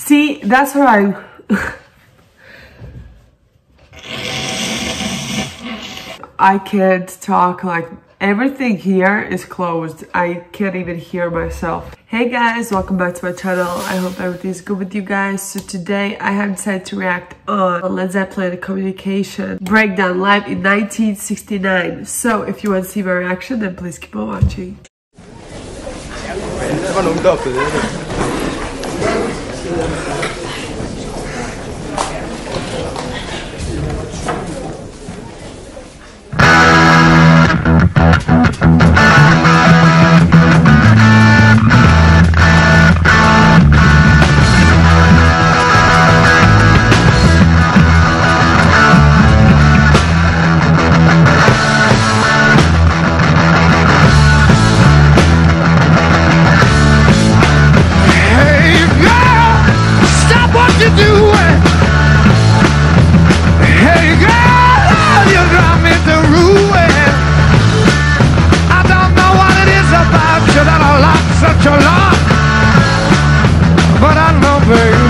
See, that's what I can't talk, like everything here is closed. I can't even hear myself. Hey guys, welcome back to my channel. I hope everything's good with you guys. So today I have decided to react on Led Zeppelin Communication Breakdown live in 1969. So if you want to see my reaction, then please keep on watching.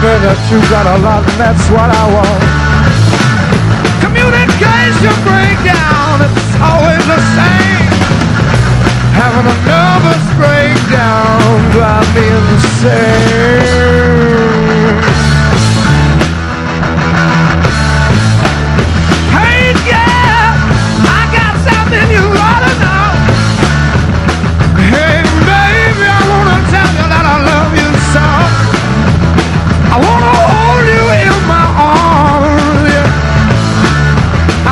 That you got a lot, and that's what I want. Communication breakdown, it's always the same. Having a nervous breakdown drive me insane. Hey, yeah, I got something you ought to know. Hey, baby, I wanna tell you that I love you so. I wanna hold you in my arms, yeah.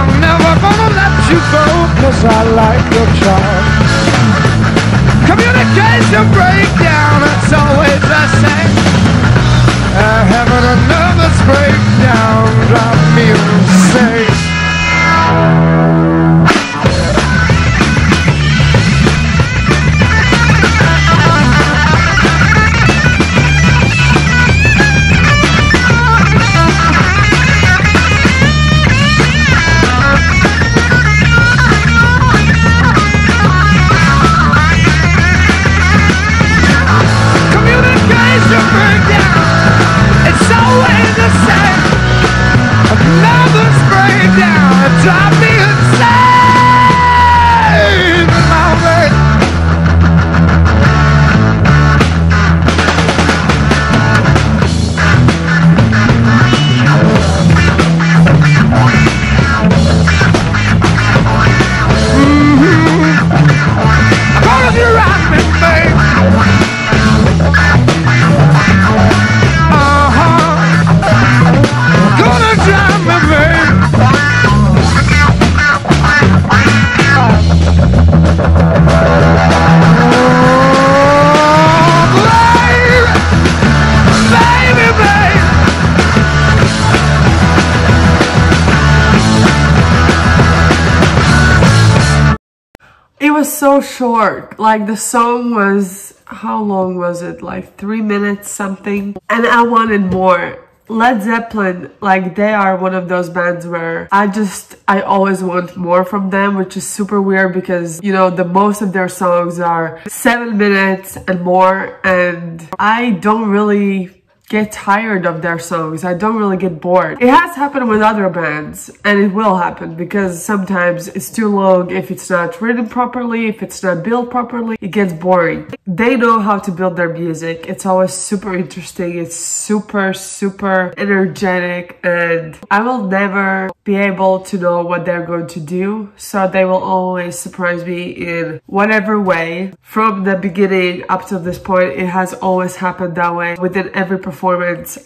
I'm never gonna let you go, 'cause I like your charm. Communication breakdown, it's always the same. Having a nervous breakdown drive me insane. It was so short, like the song was, how long was it? Like 3 minutes something, and I wanted more. Led Zeppelin, like they are one of those bands where I always want more from them, which is super weird because, you know, the most of their songs are 7 minutes and more, and I don't really get tired of their songs. I don't really get bored. It has happened with other bands, and it will happen because sometimes it's too long. If it's not written properly, if it's not built properly, it gets boring. They know how to build their music. It's always super interesting. It's super energetic, and I will never be able to know what they're going to do. So they will always surprise me in whatever way. From the beginning up to this point, it has always happened that way. Within every performance,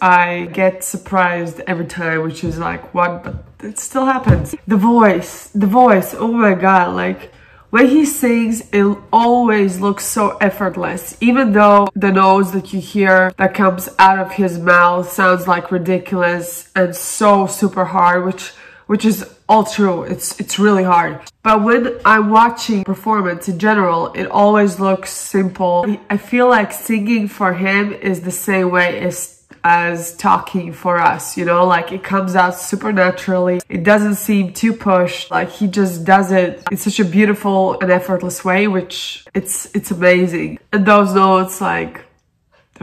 I get surprised every time, which is like, what? But it still happens. The voice, oh my god, like when he sings, it always looks so effortless, even though the notes that you hear that comes out of his mouth sounds like ridiculous and so super hard, which is all true. It's really hard. But when I'm watching performance in general, it always looks simple. I feel like singing for him is the same way as talking for us, you know, like it comes out super naturally. It doesn't seem too pushed. Like he just does it in such a beautiful and effortless way, which it's amazing. And those notes, like,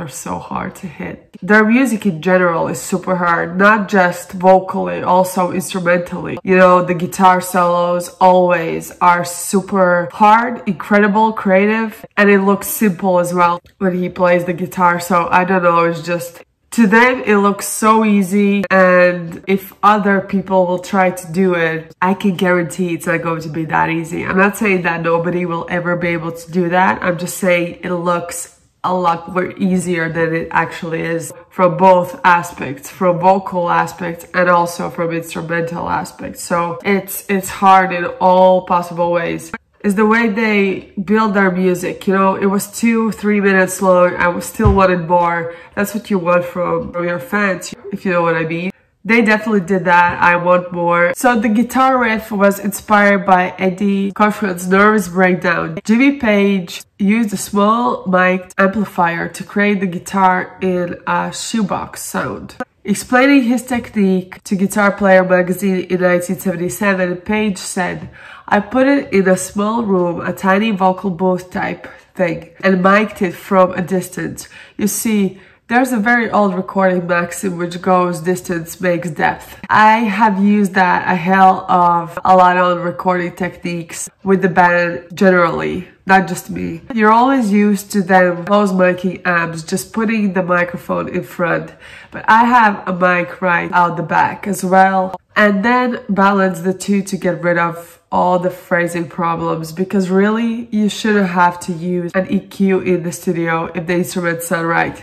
they're so hard to hit. Their music in general is super hard, not just vocally, also instrumentally. You know, the guitar solos always are super hard, incredible, creative, and it looks simple as well when he plays the guitar. So I don't know, it's just, to them it looks so easy, and if other people will try to do it, I can guarantee it's not going to be that easy. I'm not saying that nobody will ever be able to do that. I'm just saying it looks a lot more easier than it actually is, from both aspects, from vocal aspects and also from instrumental aspects. So it's hard in all possible ways. Is the way they build their music. You know, it was 2-3 minutes long. I still wanted more. That's what you want from your fans, if you know what I mean. They definitely did that. I want more. So the guitar riff was inspired by Eddie Cochran's Nervous Breakdown. Jimmy Page used a small mic amplifier to create the guitar in a shoebox sound. Explaining his technique to Guitar Player magazine in 1977, Page said, "I put it in a small room, a tiny vocal booth type thing, and mic'd it from a distance. You see, there's a very old recording maxim which goes distance makes depth. I have used that a hell of a lot on recording techniques with the band generally, not just me. You're always used to them close miking amps, just putting the microphone in front. But I have a mic right out the back as well. And then balance the two to get rid of all the phrasing problems, because really you shouldn't have to use an EQ in the studio if the instruments sound right."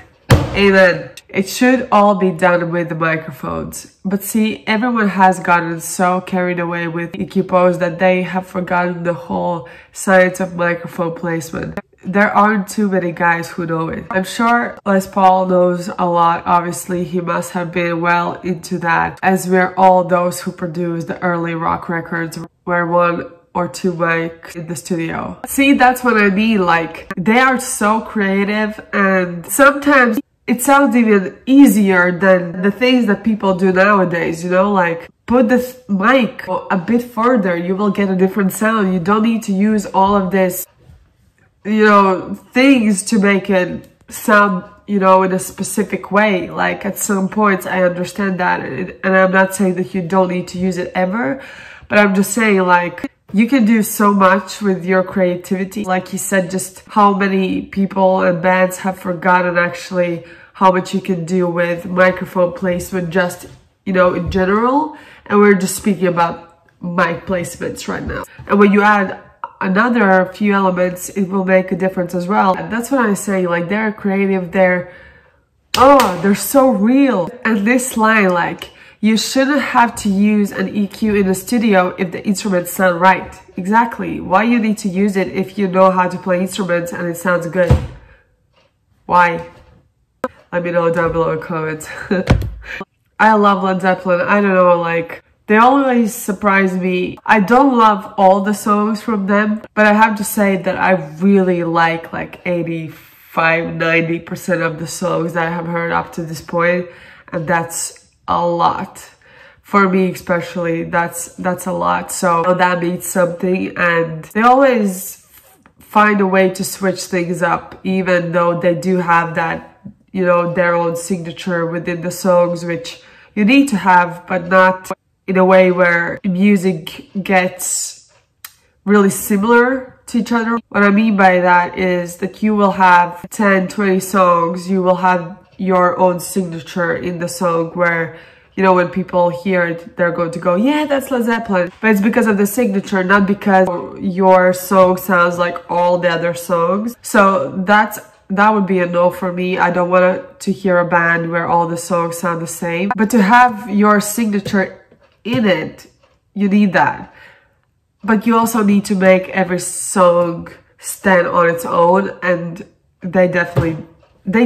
Amen. It should all be done with the microphones. But see, everyone has gotten so carried away with EQ pros that they have forgotten the whole science of microphone placement. There aren't too many guys who know it. I'm sure Les Paul knows a lot. Obviously, he must have been well into that, as we're all those who produced the early rock records where one or two mics in the studio. See, that's what I mean. Like, they are so creative, and sometimes it sounds even easier than the things that people do nowadays, you know, like put the mic a bit further, you will get a different sound. You don't need to use all of this, you know, things to make it sound, you know, in a specific way. Like, at some points I understand that, and I'm not saying that you don't need to use it ever, but I'm just saying, like, you can do so much with your creativity. Like you said, just how many people and bands have forgotten actually how much you can do with microphone placement, just, you know, in general. And we're just speaking about mic placements right now. And when you add another few elements, it will make a difference as well. And that's what I'm saying, like, they're creative, they're so real. And this line, like, you shouldn't have to use an EQ in the studio if the instruments sound right. Exactly. Why you need to use it if you know how to play instruments and it sounds good? Why? Let me know down below in comments. I love Led Zeppelin. I don't know, like, they always surprise me. I don't love all the songs from them, but I have to say that I really like 85–90% of the songs that I have heard up to this point, and that's a lot. For me especially, that's a lot. So that means something, and they always find a way to switch things up, even though they do have that, you know, their own signature within the songs, which you need to have, but not in a way where music gets really similar to each other. What I mean by that is that you will have 10–20 songs, you will have your own signature in the song where, you know, when people hear it, they're going to go, yeah, that's Led Zeppelin. But it's because of the signature, not because your song sounds like all the other songs. So that would be a no for me. I don't want to hear a band where all the songs sound the same. But to have your signature in it, you need that. But you also need to make every song stand on its own, and they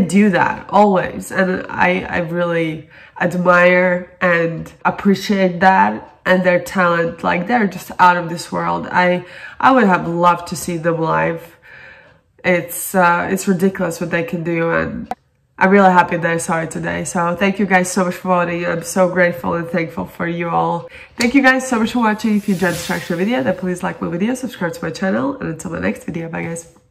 do that always, and I really admire and appreciate that, and their talent. Like, they're just out of this world. I would have loved to see them live. It's ridiculous what they can do, and I'm really happy that I saw it today. So thank you guys so much for voting. I'm so grateful and thankful for you all. Thank you guys so much for watching. If you enjoyed this reaction video, then please like my video, subscribe to my channel, and until my next video, bye guys.